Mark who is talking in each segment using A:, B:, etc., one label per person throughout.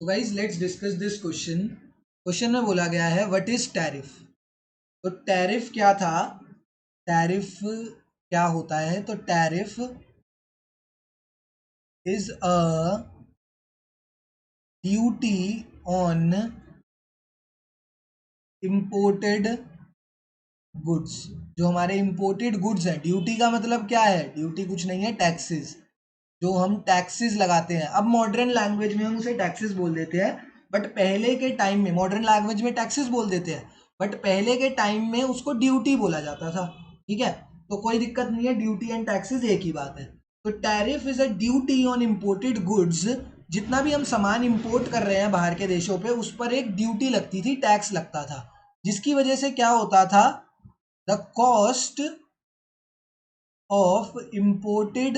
A: तो guys let's discuss this question. Question में बोला गया है व्हाट इज टैरिफ। तो टैरिफ क्या था, टैरिफ क्या होता है? तो tariff is a duty on imported goods. जो हमारे इम्पोर्टेड गुड्स हैं, ड्यूटी का मतलब क्या है? ड्यूटी कुछ नहीं है, टैक्सेस। जो हम टैक्सेस लगाते हैं, अब मॉडर्न लैंग्वेज में हम उसे टैक्सेस बोल देते हैं, बट पहले के टाइम में मॉडर्न लैंग्वेज में टैक्सेस बोल देते हैं, बट पहले के टाइम में उसको ड्यूटी बोला जाता था। ठीक है, तो कोई दिक्कत नहीं है, ड्यूटी एंड टैक्सेस एक ही बात है। तो tariff is a duty on imported goods. जितना भी हम सामान इंपोर्ट कर रहे हैं बाहर के देशों पे, उस पर एक ड्यूटी लगती थी, टैक्स लगता था, जिसकी वजह से क्या होता था, the cost of imported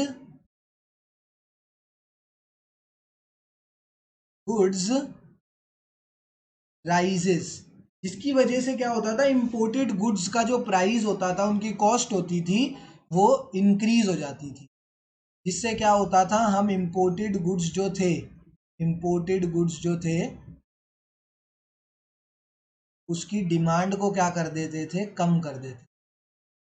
A: goods rises. जिसकी वजह से क्या होता था, इंपोर्टेड गुड्स का जो प्राइस होता था, उनकी कॉस्ट होती थी, वो इंक्रीज हो जाती थी। जिससे क्या होता था, हम इंपोर्टेड गुड्स जो थे, इंपोर्टेड गुड्स जो थे उसकी डिमांड को क्या कर देते थे, कम कर देते।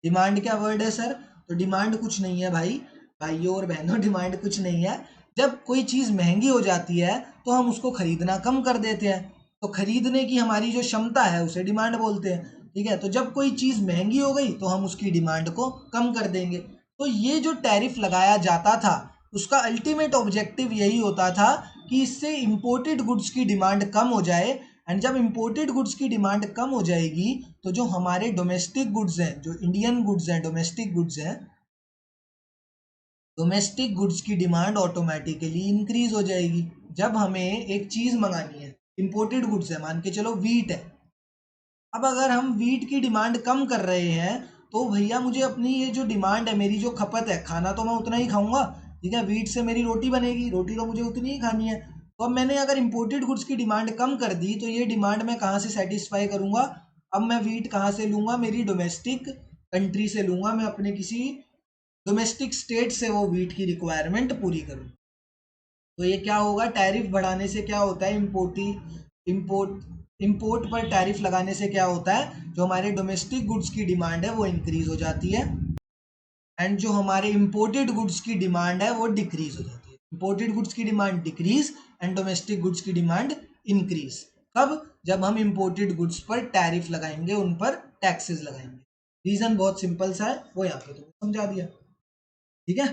A: डिमांड क्या वर्ड है सर? तो डिमांड कुछ नहीं है भाई, भाइयों और बहनों, डिमांड कुछ नहीं है। जब कोई चीज़ महंगी हो जाती है तो हम उसको खरीदना कम कर देते हैं, तो खरीदने की हमारी जो क्षमता है उसे डिमांड बोलते हैं। ठीक है, तो जब कोई चीज़ महंगी हो गई तो हम उसकी डिमांड को कम कर देंगे। तो ये जो टैरिफ लगाया जाता था, उसका अल्टीमेट ऑब्जेक्टिव यही होता था कि इससे इंपोर्टेड गुड्स की डिमांड कम हो जाए। एंड जब इंपोर्टेड गुड्स की डिमांड कम हो जाएगी तो जो हमारे डोमेस्टिक गुड्स हैं, जो इंडियन गुड्स हैं, डोमेस्टिक गुड्स हैं, डोमेस्टिक गुड्स की डिमांड ऑटोमेटिकली इंक्रीज हो जाएगी। जब हमें एक चीज़ मंगानी है, इंपोर्टेड गुड्स है, मान के चलो वीट है, अब अगर हम वीट की डिमांड कम कर रहे हैं तो भैया मुझे अपनी ये जो डिमांड है, मेरी जो खपत है, खाना तो मैं उतना ही खाऊंगा। ठीक है, वीट से मेरी रोटी बनेगी, रोटी तो मुझे उतनी ही खानी है। तो अब मैंने अगर इंपोर्टेड गुड्स की डिमांड कम कर दी तो ये डिमांड मैं कहाँ से सेटिस्फाई करूंगा? अब मैं वीट कहाँ से लूंगा? मेरी डोमेस्टिक कंट्री से लूंगा, मैं अपने किसी डोमेस्टिक स्टेट से वो वीट की रिक्वायरमेंट पूरी करूँ। तो ये क्या होगा, टैरिफ बढ़ाने से क्या होता है, इंपोर्ट पर टैरिफ लगाने से क्या होता है, जो हमारे डोमेस्टिक गुड्स की डिमांड है वो इंक्रीज हो जाती है, एंड जो हमारे इंपोर्टेड गुड्स की डिमांड है वो डिक्रीज हो जाती है। इंपोर्टेड गुड्स की demand decrease and domestic goods की डिमांड इंक्रीज। कब? जब हम इंपोर्टेड गुड्स पर टैरिफ लगाएंगे, उन पर टैक्सेस लगाएंगे। रीजन बहुत सिंपल सा है, वो यहाँ पे तो समझा दिया। ठीक है।